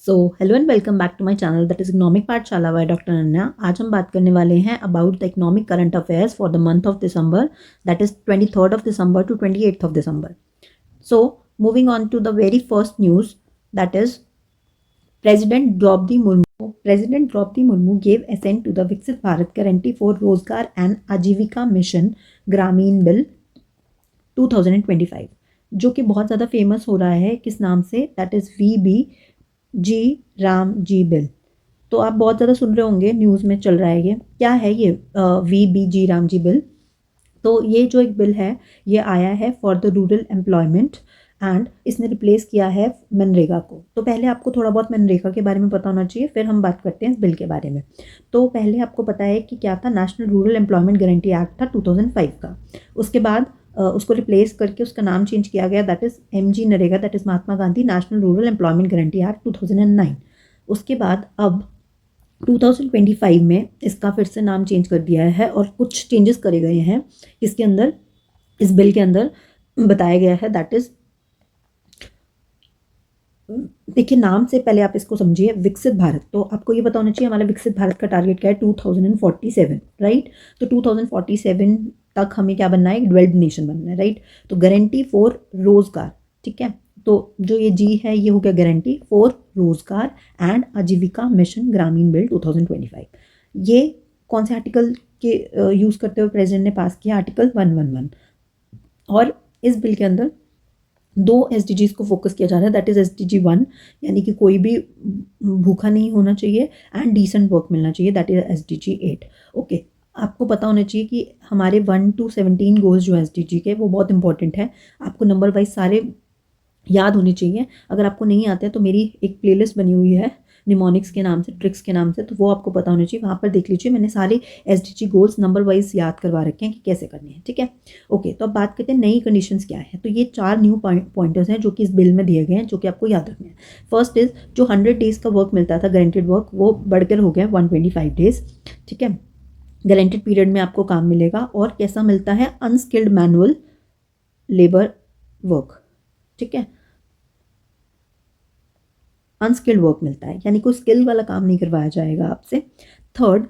So hello and welcome back to my channel that is economic Pathshala by doctor Ananya. आज हम बात करने वाले हैं about the economic current affairs for the month of December, that is 23rd of December to 28th of December. So moving on to the very first news, that is President Draupadi Murmu gave assent to the Viksit Bharat Guarantee for Rozgar and Ajivika Mission Gramin Bill 2025, जो कि बहुत ज़्यादा famous हो रहा है किस नाम से, that is VBG RAM G bill. तो आप बहुत ज़्यादा सुन रहे होंगे, न्यूज़ में चल रहा है। ये क्या है, ये VBG राम जी बिल? तो ये जो एक बिल है ये आया है for the rural employment and इसने रिप्लेस किया है मनरेगा को। तो पहले आपको थोड़ा बहुत मनरेगा के बारे में पता होना चाहिए, फिर हम बात करते हैं इस बिल के बारे में। तो पहले आपको पता है कि क्या था, national rural employment guarantee act था 2005 का। उसके बाद उसको रिप्लेस करके उसका नाम चेंज किया गया, that is MG NREGA, that is Mahatma Gandhi national rural employment guarantee act 2009। उसके बाद अब 2025 में इसका फिर से नाम चेंज कर दिया है और कुछ चेंजेस करे गए हैं इसके अंदर। इस बिल के अंदर बताया गया है, दैट इज, देखिए नाम से पहले आप इसको समझिए, विकसित भारत। तो आपको ये पता होना चाहिए हमारा विकसित भारत का टारगेट क्या है, 2047, राइट। तो 2047 तक हमें क्या बनना है, एक डेवलप्ड नेशन बनना है, राइट। तो गारंटी फॉर रोजगार, ठीक है। तो जो ये जी है ये हो गया गारंटी फॉर रोजगार एंड आजीविका मिशन ग्रामीण बिल 2025। ये कौन से आर्टिकल के यूज़ करते हुए प्रेसिडेंट ने पास किया, आर्टिकल 111। और इस बिल के अंदर 2 SDGs को फोकस किया जा रहा है, दैट इज़ SDG 1, यानी कि कोई भी भूखा नहीं होना चाहिए एंड डिसेंट वर्क मिलना चाहिए, दैट इज़ SDG 8। ओके, आपको पता होना चाहिए कि हमारे 1 to 17 गोल्स जो SDG के वो बहुत इंपॉर्टेंट है। आपको नंबर वाइज सारे याद होने चाहिए। अगर आपको नहीं आते हैं तो मेरी एक प्लेलिस्ट बनी हुई है निमोनिक्स के नाम से, ट्रिक्स के नाम से, तो वो आपको पता होना चाहिए, वहाँ पर देख लीजिए। मैंने सारे SDG गोल्स नंबर वाइज याद करवा रखे हैं कि कैसे करने हैं, ठीक है। ओके, तो अब बात करते हैं नई कंडीशंस क्या है। तो ये 4 न्यू पॉइंटर्स हैं जो कि इस बिल में दिए गए हैं, जो कि आपको याद रखने हैं। फर्स्ट इज, जो 100 डेज का वर्क मिलता था गारंटेड वर्क, वो बढ़कर हो गया 125 डेज, ठीक है। गारंटेड पीरियड में आपको काम मिलेगा और कैसा मिलता है, अनस्किल्ड मैनुअल लेबर वर्क, ठीक है। अनस्किल्ड वर्क मिलता है, यानी कोई स्किल वाला काम नहीं करवाया जाएगा आपसे। थर्ड,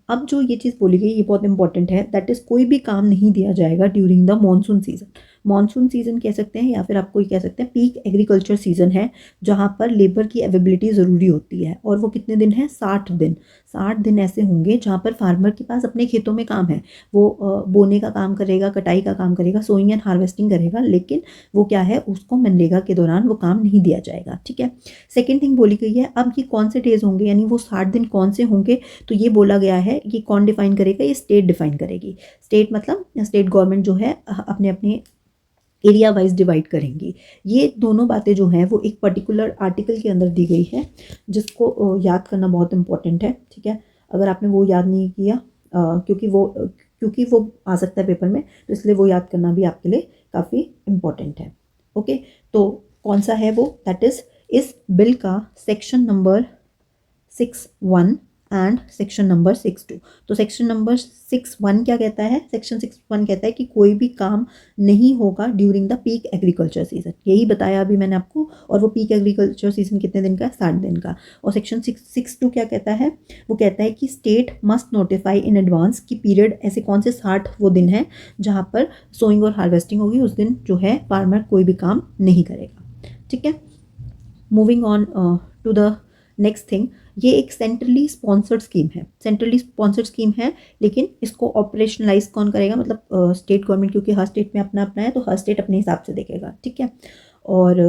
अब जो ये चीज़ बोली गई ये बहुत इंपॉर्टेंट है, दैट इज़ कोई भी काम नहीं दिया जाएगा during the monsoon season. Monsoon season कह सकते हैं या फिर आपको ये कह सकते हैं पीक एग्रीकल्चर सीजन है, जहाँ पर लेबर की अवेलेबिलिटी ज़रूरी होती है। और वो कितने दिन है, 60 दिन। 60 दिन ऐसे होंगे जहाँ पर फार्मर के पास अपने खेतों में काम है, वो बोने का काम करेगा, कटाई का काम करेगा, सोइंग एंड हार्वेस्टिंग करेगा, लेकिन वो क्या है, उसको मनरेगा के दौरान वो काम नहीं दिया जाएगा, ठीक है। सेकेंड थिंग बोली गई है, अब ये कौन से डेज होंगे, यानी वो 60 दिन कौन से होंगे, तो ये बोला गया है ये कौन डिफाइन करेगा, ये स्टेट डिफाइन करेगी। स्टेट मतलब स्टेट गवर्नमेंट जो है अपने अपने एरिया वाइज डिवाइड करेंगी। ये दोनों बातें जो हैं वो एक पर्टिकुलर आर्टिकल के अंदर दी गई है, जिसको याद करना बहुत इंपॉर्टेंट है, ठीक है। अगर आपने वो याद नहीं किया, क्योंकि वो आ सकता है पेपर में, तो इसलिए वो याद करना भी आपके लिए काफ़ी इम्पॉर्टेंट है। ओके, तो कौन सा है वो, दैट इज़ इस बिल का section number 6(1) and section number 6(2). तो सेक्शन नंबर 6(1) क्या कहता है, सेक्शन 6(1) कहता है कि कोई भी काम नहीं होगा during the peak agriculture season, यही बताया अभी मैंने आपको। और वो पीक एग्रीकल्चर सीजन कितने दिन का है, 60 दिन का। और सेक्शन 6(2) क्या कहता है, वो कहता है कि state must notify in advance की पीरियड, ऐसे कौन से 60 वो दिन हैं जहाँ पर सोइंग और हार्वेस्टिंग होगी, उस दिन जो है फार्मर कोई भी काम नहीं करेगा, ठीक है। Moving on to the next thing, ये एक सेंट्रली स्पॉन्सर्ड स्कीम है, सेंट्रली स्पॉन्सर्ड स्कीम है, लेकिन इसको ऑपरेशनलाइज कौन करेगा, मतलब स्टेट गवर्नमेंट, क्योंकि हर स्टेट में अपना अपना है, तो हर स्टेट अपने हिसाब से देखेगा, ठीक है। और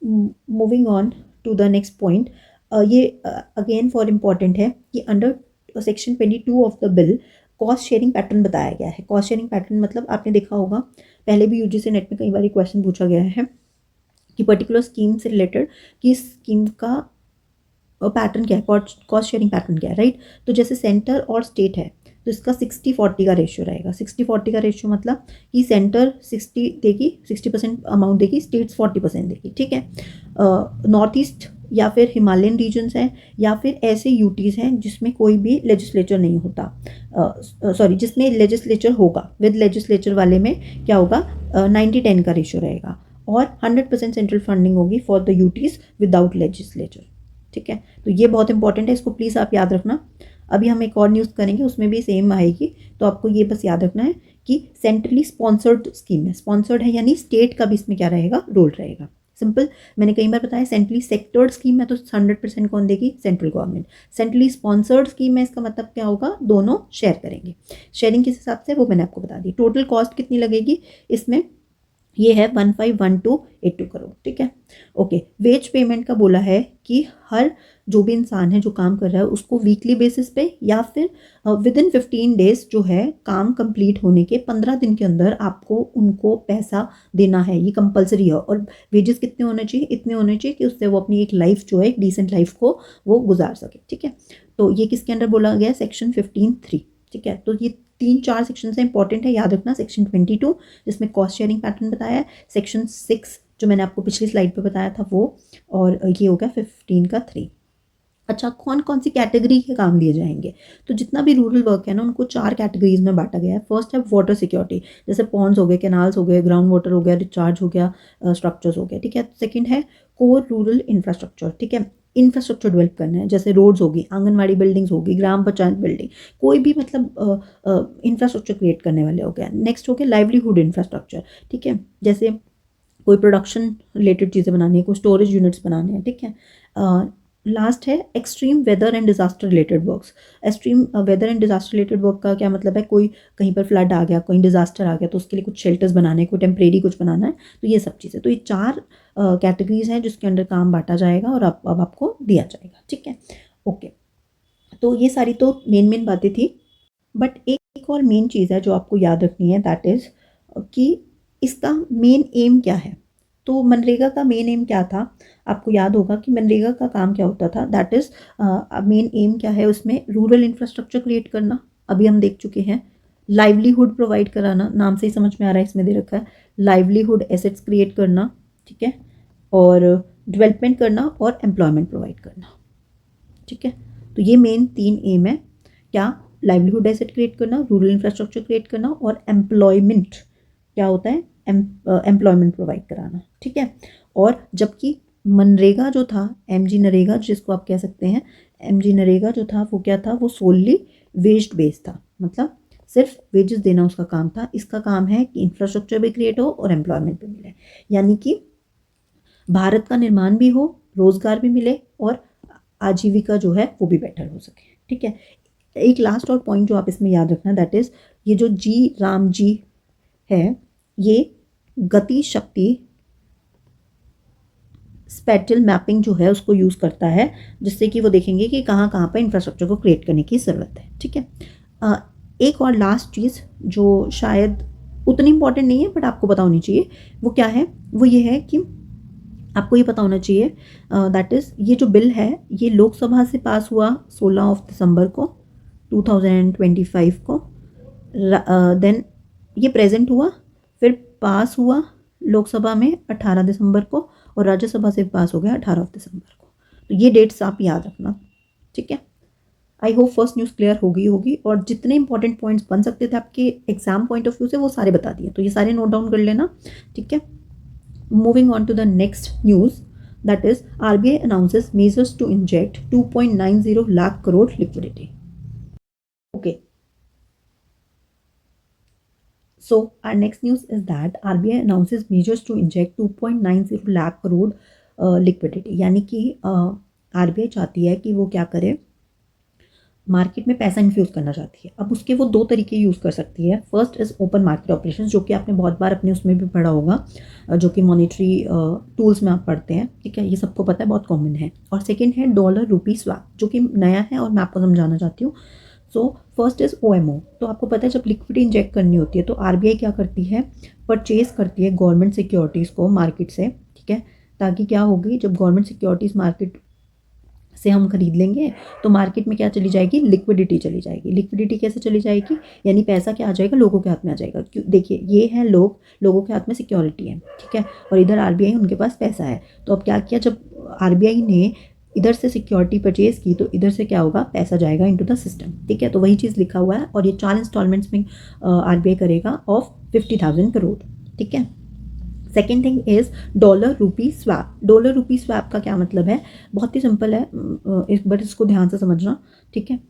moving on to the next point, ये अगेन फॉर इम्पॉर्टेंट है कि under section 22 of the bill cost sharing pattern बताया गया है। कॉस्ट शेयरिंग पैटर्न मतलब आपने देखा होगा, पहले भी UGC नेट में कई बार क्वेश्चन पूछा गया है कि पर्टिकुलर स्कीम से रिलेटेड कि स्कीम का पैटर्न क्या है, कॉस्ट शेयरिंग पैटर्न क्या है, राइट। तो जैसे सेंटर और स्टेट है तो इसका 60-40 का रेशियो रहेगा। 60-40 का रेशियो मतलब कि सेंटर 60 देगी, 60% अमाउंट देगी, स्टेट्स 40% देगी, ठीक है। नॉर्थ ईस्ट या फिर हिमालयन रीजन्स हैं, या फिर ऐसे UTs हैं जिसमें कोई भी लेजिस्लेचर नहीं होता, जिसमें लेजिस्लेचर होगा, विद लेजिस्लेचर वाले में क्या होगा, 90-10 का रेशियो रहेगा। और 100% सेंट्रल फंडिंग होगी for the UTs without legislature, ठीक है, तो ये बहुत इंपॉर्टेंट है, इसको प्लीज़ आप याद रखना। अभी हम एक और न्यूज़ करेंगे, उसमें भी सेम आएगी, तो आपको ये बस याद रखना है कि सेंट्रली स्पॉन्सर्ड स्कीम है, स्पॉन्सर्ड है यानी स्टेट का भी इसमें क्या रहेगा, रोल रहेगा। सिंपल, मैंने कई बार बताया सेंट्रली सेक्टर्ड स्कीम है तो 100% कौन देगी, central government. Centrally sponsored scheme है, इसका मतलब क्या होगा, दोनों शेयर करेंगे। शेयरिंग किस हिसाब से, वो मैंने आपको बता दी। टोटल कॉस्ट कितनी लगेगी इसमें, ये है 151282 करोड़, ठीक है। ओके, वेज पेमेंट का बोला है कि हर जो भी इंसान है जो काम कर रहा है उसको वीकली बेसिस पे या फिर विद इन 15 डेज जो है काम कंप्लीट होने के 15 दिन के अंदर आपको उनको पैसा देना है, ये कंपलसरी है। और वेजेस कितने होने चाहिए, इतने होने चाहिए कि उससे वो अपनी एक लाइफ जो है, एक डिसेंट लाइफ को वो गुजार सके, ठीक है। तो ये किसके अंडर बोला गया है, सेक्शन 15(3), ठीक है। तो ये 3-4 सेक्शन से इंपॉर्टेंट है, याद रखना। सेक्शन 22 जिसमें कॉस्ट शेयरिंग पैटर्न बताया है, सेक्शन 6 जो मैंने आपको पिछली स्लाइड पे बताया था वो, और ये हो गया 15 का 3। अच्छा, कौन कौन सी कैटेगरी के काम दिए जाएंगे, तो जितना भी रूरल वर्क है ना उनको 4 कैटेगरीज में बांटा गया है। फर्स्ट है वाटर सिक्योरिटी, जैसे पॉन्ड्स हो गए, कैनाल्स हो गए, ग्राउंड वाटर हो गया, रिचार्ज हो गया, स्ट्रक्चर्स हो गए, ठीक है। सेकंड है कोर रूरल इंफ्रास्ट्रक्चर, ठीक है, इंफ्रास्ट्रक्चर डेवलप करना है, जैसे रोड्स होगी, आंगनवाड़ी बिल्डिंग्स होगी, ग्राम पंचायत बिल्डिंग, कोई भी मतलब इंफ्रास्ट्रक्चर क्रिएट करने वाले हो गया। नेक्स्ट हो गया लाइवलीहुड इंफ्रास्ट्रक्चर, ठीक है, जैसे कोई प्रोडक्शन रिलेटेड चीज़ें बनानी है, कोई स्टोरेज यूनिट्स बनाने हैं, ठीक है। लास्ट है extreme weather and disaster related works. Extreme weather and disaster related work का क्या मतलब है, कोई कहीं पर फ्लड आ गया, कोई डिजास्टर आ गया तो उसके लिए कुछ शेल्टर्स बनाने, कोई टेम्परेरी कुछ बनाना है, तो ये सब चीज़ें। तो ये 4 कैटेगरीज हैं जिसके अंडर काम बांटा जाएगा और अब आपको दिया जाएगा, ठीक है। ओके, तो ये सारी तो मेन बातें थी, बट एक और मेन चीज़ है जो आपको याद रखनी है, दैट इज़ कि इसका मेन एम क्या है। तो मनरेगा का मेन एम क्या था, आपको याद होगा कि मनरेगा का काम क्या होता था, दैट इज़ मेन एम क्या है उसमें, रूरल इंफ्रास्ट्रक्चर क्रिएट करना, अभी हम देख चुके हैं। लाइवलीहुड प्रोवाइड कराना, नाम से ही समझ में आ रहा है, इसमें दे रखा है लाइवलीहुड एसेट्स क्रिएट करना, ठीक है, और डेवलपमेंट करना और एम्प्लॉयमेंट प्रोवाइड करना, ठीक है। तो ये मेन 3 एम है, क्या, लाइवलीहुड एसेट क्रिएट करना, रूरल इंफ्रास्ट्रक्चर क्रिएट करना, और एम्प्लॉयमेंट, क्या होता है, एम्प्लॉयमेंट प्रोवाइड कराना, ठीक है। और जबकि मनरेगा जो था, एमजी नरेगा जिसको आप कह सकते हैं, एमजी नरेगा जो था वो क्या था, वो सोलली वेज बेस्ड था, मतलब सिर्फ वेजेस देना उसका काम था। इसका काम है कि इंफ्रास्ट्रक्चर भी क्रिएट हो और एम्प्लॉयमेंट भी मिले, यानी कि भारत का निर्माण भी हो, रोजगार भी मिले और आजीविका जो है वो भी बेटर हो सके, ठीक है। एक लास्ट और पॉइंट जो आप इसमें याद रखना, दैट इज़ ये जो जी राम जी है, ये गति शक्ति स्पेटियल मैपिंग जो है उसको यूज़ करता है, जिससे कि वो देखेंगे कि कहाँ कहाँ पर इंफ्रास्ट्रक्चर को क्रिएट करने की ज़रूरत है, ठीक है। एक और लास्ट चीज़ जो शायद उतनी इंपॉर्टेंट नहीं है बट आपको पता होनी चाहिए, वो क्या है, वो ये है कि आपको ये पता होना चाहिए, दैट इज़ ये जो बिल है ये लोकसभा से पास हुआ 16 दिसंबर को 2025 को, देन ये प्रेजेंट हुआ, फिर पास हुआ लोकसभा में 18 दिसंबर को और राज्यसभा से पास हो गया 18 दिसंबर को। तो ये डेट्स आप याद रखना, ठीक है। I hope first news clear होगी और जितने इंपॉर्टेंट पॉइंट्स बन सकते थे आपके एग्जाम पॉइंट ऑफ व्यू से वो सारे बता दिए, तो ये सारे नोट डाउन कर लेना, ठीक है। Moving on to the next news, that is RBI announces measures to inject 2.90 lakh crore liquidity. Okay. So our next news is that RBI announces measures to inject 2.90 lakh crore liquidity. यानी कि RBI चाहती है कि वो क्या करे, market में पैसा इन्फ्यूज़ करना चाहती है। अब उसके वो 2 तरीके यूज़ कर सकती है। First is open market operation, जो कि आपने बहुत बार अपने उसमें भी पढ़ा होगा, जो कि मॉनेटरी टूल्स में आप पढ़ते हैं, ठीक है, ये सबको पता है, बहुत कॉमन है। और सेकेंड है डॉलर रूपी स्वैप, जो कि नया है और मैं आपको समझाना चाहती हूँ। So first is OMO। तो आपको पता है जब लिक्विडिटी इंजेक्ट करनी होती है तो RBI क्या करती है, परचेज करती है गवर्नमेंट सिक्योरिटीज़ को मार्केट से, ठीक है, ताकि क्या होगी, जब गवर्नमेंट सिक्योरिटीज़ मार्केट से हम खरीद लेंगे तो मार्केट में क्या चली जाएगी, लिक्विडिटी चली जाएगी। लिक्विडिटी कैसे चली जाएगी, यानी पैसा क्या आ जाएगा, लोगों के हाथ में आ जाएगा। क्यों, देखिए ये है लोगों के हाथ में सिक्योरिटी है, ठीक है, और इधर RBI उनके पास पैसा है। तो अब क्या किया, जब RBI ने इधर से सिक्योरिटी परचेज की तो इधर से क्या होगा, पैसा जाएगा इनटू द सिस्टम, ठीक है। तो वही चीज़ लिखा हुआ है और ये 4 इंस्टॉलमेंट्स में RBI करेगा ऑफ 50,000 करोड़, ठीक है। सेकेंड थिंग इज डॉलर रूपी स्वैप। डॉलर रूपी स्वैप का क्या मतलब है, बहुत ही सिंपल है, एक बार इसको ध्यान से समझना, ठीक है।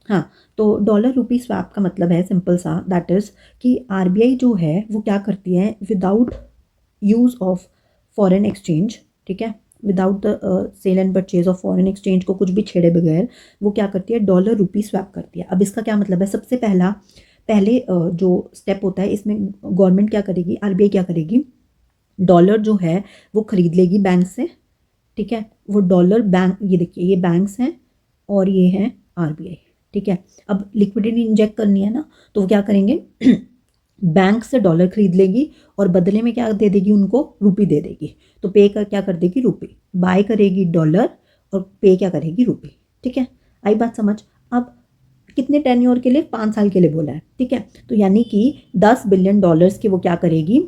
हाँ, तो डॉलर रूपी स्वैप का मतलब है सिंपल सा, दैट इज कि आरबीआई जो है वो क्या करती है, without use of foreign exchange, ठीक है, without the sale and purchase of foreign exchange को कुछ भी छेड़े बगैर वो क्या करती है, डॉलर रूपी स्वैप करती है। अब इसका क्या मतलब है, सबसे पहले जो स्टेप होता है इसमें गवर्नमेंट क्या करेगी, आरबीआई क्या करेगी, डॉलर जो है वो खरीद लेगी बैंक से, ठीक है। वो डॉलर बैंक, ये देखिए ये बैंक्स हैं और ये हैं आरबीआई, ठीक है। अब लिक्विडिटी इंजेक्ट करनी है ना, तो वो क्या करेंगे बैंक से डॉलर खरीद लेगी और बदले में क्या दे देगी, उनको रुपी दे देगी। तो पे कर क्या कर देगी, रुपी बाय करेगी डॉलर और पे क्या करेगी, रुपी, ठीक है। आई बात समझ। अब कितने टेन्योर के लिए, 5 साल के लिए बोला है, ठीक है। तो यानी कि 10 बिलियन डॉलर्स के वो क्या करेगी,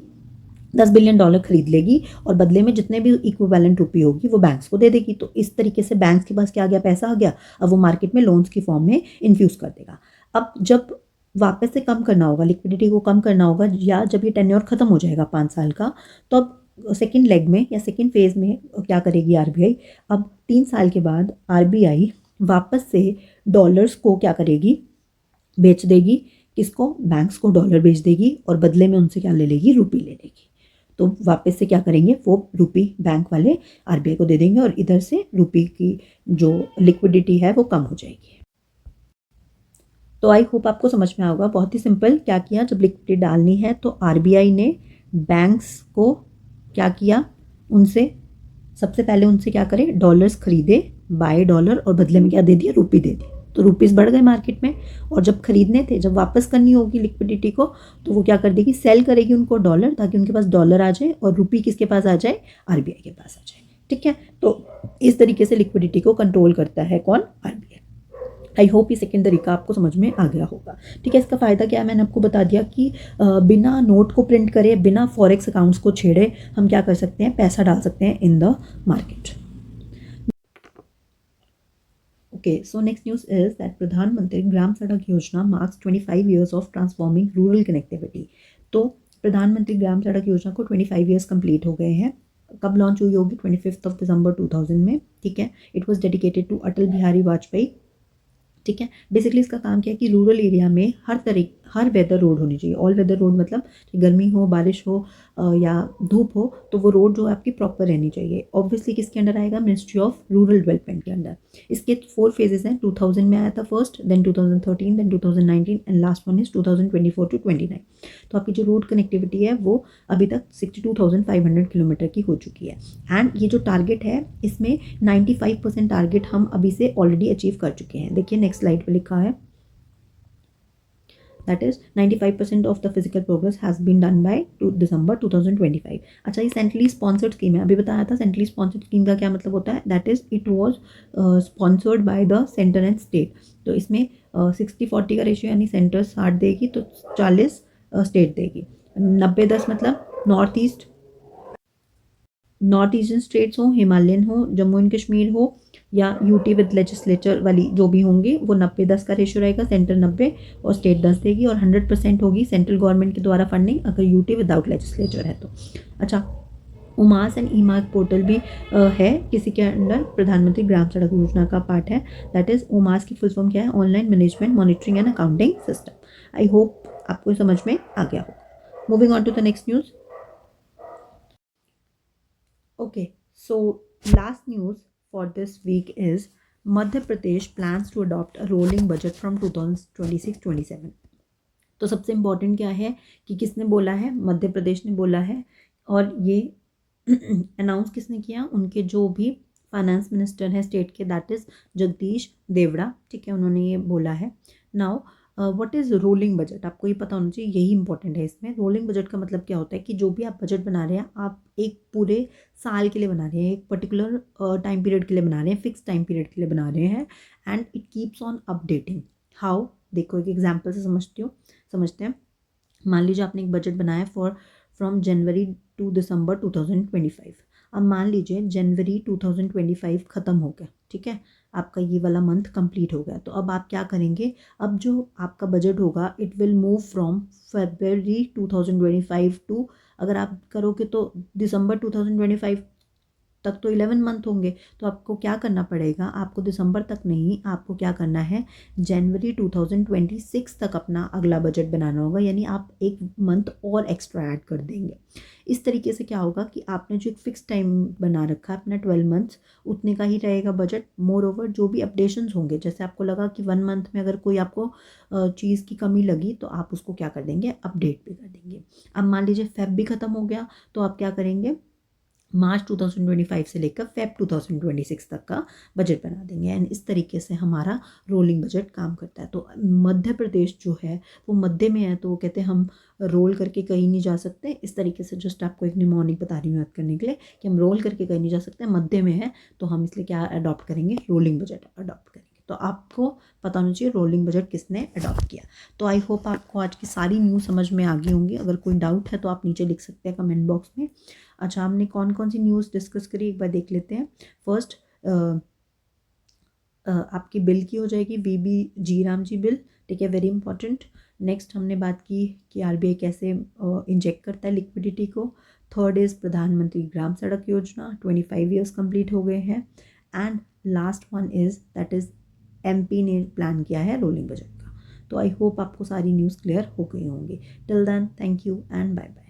10 बिलियन डॉलर खरीद लेगी और बदले में जितने भी इक्विवेलेंट रुपी होगी वो बैंक्स को दे देगी। तो इस तरीके से बैंक्स के पास क्या आ गया, पैसा आ गया। अब वो मार्केट में लोन्स की फॉर्म में इन्फ्यूज़ कर देगा। अब जब वापस से कम करना होगा, लिक्विडिटी को कम करना होगा, या जब ये टेन्योर खत्म हो जाएगा 5 साल का, तो अब सेकेंड लेग में या सेकेंड फेज में क्या करेगी आरबीआई, अब 3 साल के बाद आरबीआई वापस से डॉलर्स को क्या करेगी, बेच देगी। किसको, बैंक्स को डॉलर बेच देगी और बदले में उनसे क्या ले लेगी, रुपी ले लेगी। तो वापस से क्या करेंगे, वो रुपी बैंक वाले आरबीआई को दे देंगे और इधर से रुपी की जो लिक्विडिटी है वो कम हो जाएगी। तो आई होप आपको समझ में आएगा, बहुत ही सिंपल। क्या किया, जब लिक्विडिटी डालनी है तो आरबीआई ने बैंक्स को क्या किया, उनसे सबसे पहले उनसे क्या करे, डॉलर्स खरीदे, बाय डॉलर, और बदले में क्या दे दिया, रुपी दे दी। तो रुपीज़ बढ़ गए मार्केट में। और जब खरीदने थे, जब वापस करनी होगी लिक्विडिटी को, तो वो क्या कर देगी, सेल करेगी उनको डॉलर, ताकि उनके पास डॉलर आ जाए और रुपी किसके पास आ जाए, आरबीआई के पास आ जाए, ठीक है। तो इस तरीके से लिक्विडिटी को कंट्रोल करता है कौन, आरबीआई। आई होप ये सेकेंड तरीका आपको समझ में आ गया होगा, ठीक है। इसका फ़ायदा क्या है, मैंने आपको बता दिया कि बिना नोट को प्रिंट करे, बिना फॉरेक्स अकाउंट्स को छेड़े हम क्या कर सकते हैं, पैसा डाल सकते हैं in the market. Okay, so next news is that प्रधानमंत्री ग्राम सड़क योजना marks 25 years of transforming rural connectivity। तो प्रधानमंत्री ग्राम सड़क योजना को 25 years कंप्लीट हो गए हैं। कब लॉन्च हुई होगी, 25 दिसंबर 2000 में, ठीक है। It was dedicated to Atal Bihari Vajpayee, ठीक है। बेसिकली इसका काम क्या है कि रूरल एरिया में हर वेदर रोड होनी चाहिए। ऑल वेदर रोड मतलब गर्मी हो, बारिश हो या धूप हो, तो वो रोड जो है आपकी प्रॉपर रहनी चाहिए। ऑब्वियसली किसके अंडर आएगा, मिनिस्ट्री ऑफ रूरल डेवलपमेंट के अंडर। इसके 4 फेजेस हैं, 2000 में आया था first, then 2013, then 2019 and last one is 2024 to 29। तो आपकी जो रोड कनेक्टिविटी है वो अभी तक 62,500 किलोमीटर की हो चुकी है। एंड ये जो टारगेट है इसमें 95% टारगेट हम अभी से ऑलरेडी अचीव कर चुके हैं। देखिए नेक्स्ट स्लाइड पे लिखा है, that is 95% of the physical progress has been done by December 2025। अच्छा, ये सेंट्रली स्पॉन्सर्ड स्कीम है, अभी बताया था। सेंट्रली स्पॉन्सर्ड स्कीम का क्या मतलब होता है, that is it was sponsored by the centre and state. तो इसमें 60-40 का रेशियो, यानी सेंटर 60 देगी तो 40 स्टेट देगी। 90-10 मतलब नॉर्थ ईस्टर्न स्टेट्स हो, हिमालयन हो, जम्मू एंड कश्मीर हो, या यूटी विद लेजिस्लेचर वाली जो भी होंगी, वो 90-10 का रेशियो रहेगा। सेंटर 90 और स्टेट 10 देगी, और 100% होगी सेंट्रल गवर्नमेंट के द्वारा फंडिंग, अगर यूटी विदाउट लेजिस्लेचर है तो। अच्छा, उमास एंड ईमार्क पोर्टल भी है किसी के अंडर, प्रधानमंत्री ग्राम सड़क योजना का पार्ट है। दैट इज उमास की फुल फॉर्म क्या है, online management monitoring and accounting system. I hope आपको समझ में आ गया हो। Moving on to the next news. Okay, so last news for this week is Madhya Pradesh plans to adopt a rolling budget from 2026-27। तो सबसे important क्या है कि किसने बोला है, मध्य प्रदेश ने बोला है। और ये अनाउंस किसने किया, उनके जो भी फाइनेंस मिनिस्टर हैं स्टेट के, दैट इज़ जगदीश देवड़ा, ठीक है, उन्होंने ये बोला है। Now what is rolling budget, आपको ये पता होना चाहिए, यही इंपॉर्टेंट है इसमें। रोलिंग बजट का मतलब क्या होता है कि जो भी आप बजट बना रहे हैं, आप एक पूरे साल के लिए बना रहे हैं, एक पर्टिकुलर टाइम पीरियड के लिए बना रहे हैं, फिक्स टाइम पीरियड के लिए बना रहे हैं, and it keeps on updating. How, देखो एक एग्जाम्पल से समझते हैं। मान लीजिए आपने एक बजट बनाया फ्रॉम जनवरी टू दिसंबर 2025। अब मान लीजिए जनवरी 2025 ख़त्म हो गया, ठीक है, आपका ये वाला मंथ कंप्लीट हो गया, तो अब आप क्या करेंगे, अब जो आपका बजट होगा it will move from February 2025 to, अगर आप करोगे तो दिसंबर 2025 तक तो 11 मंथ होंगे, तो आपको क्या करना पड़ेगा, आपको दिसंबर तक नहीं, आपको क्या करना है, जनवरी 2026 तक अपना अगला बजट बनाना होगा, यानी आप एक मंथ और एक्स्ट्रा ऐड कर देंगे। इस तरीके से क्या होगा कि आपने जो एक फिक्स टाइम बना रखा है अपना 12 मंथ्स, उतने का ही रहेगा बजट। मोर ओवर जो भी अपडेशंस होंगे, जैसे आपको लगा कि 1 मंथ में अगर कोई आपको चीज़ की कमी लगी तो आप उसको क्या कर देंगे, अपडेट भी कर देंगे। अब मान लीजिए फेब भी ख़त्म हो गया, तो आप क्या करेंगे, मार्च 2025 से लेकर फेब 2026 तक का बजट बना देंगे। एंड इस तरीके से हमारा रोलिंग बजट काम करता है। तो मध्य प्रदेश जो है वो मध्य में है, तो वो कहते हैं हम रोल करके कहीं नहीं जा सकते। इस तरीके से जस्ट आपको एक निमोनिक बता रही हूँ याद करने के लिए कि हम रोल करके कहीं नहीं जा सकते, मध्य में है, तो हम इसलिए क्या अडॉप्ट करेंगे, रोलिंग बजट अडॉप्ट करेंगे। तो आपको पता होना चाहिए रोलिंग बजट किसने अडॉप्ट किया। तो आई होप आपको आज की सारी न्यूज़ समझ में आ गई होंगी। अगर कोई डाउट है तो आप नीचे लिख सकते हैं कमेंट बॉक्स में। अच्छा, हमने कौन कौन सी न्यूज़ डिस्कस करी एक बार देख लेते हैं। फर्स्ट आपकी बिल की हो जाएगी वीबी जी राम जी बिल, ठीक है, वेरी इंपॉर्टेंट। नेक्स्ट हमने बात की कि आरबीआई कैसे इंजेक्ट करता है लिक्विडिटी को। थर्ड इज़ प्रधानमंत्री ग्राम सड़क योजना, 25 ईयर्स कंप्लीट हो गए हैं। And last one is that is MP ने प्लान किया है रोलिंग बजट का। तो आई होप आपको सारी न्यूज़ क्लियर हो गई होंगी। Till then thank you and bye bye.